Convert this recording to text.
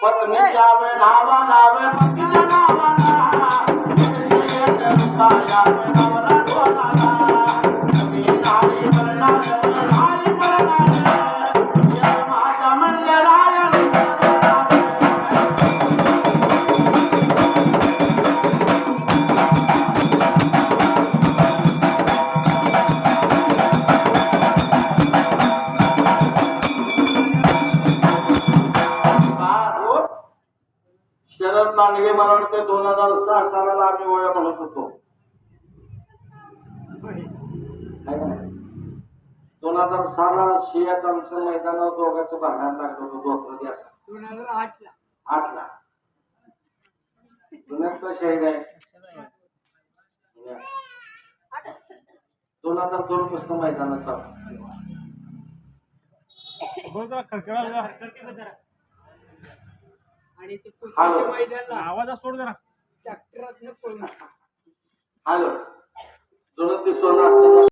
पत्नीच्या नावा नावे पतीच्या नावाला नवरा ढोलाला मी नारी माझ्या मंदिराय शरद लांडगे मला वाटते 2006 सालाला आम्ही ओळ्या म्हणत होतो 2006 ला शियात आमचं मैदानावर दोघांचं भांडण लागलं होतं दोघं असं 2008 ला पुण्यात शहीद आहे 2002 पासून मैदानाचा आवाज सोड जरा हॅलो 29 16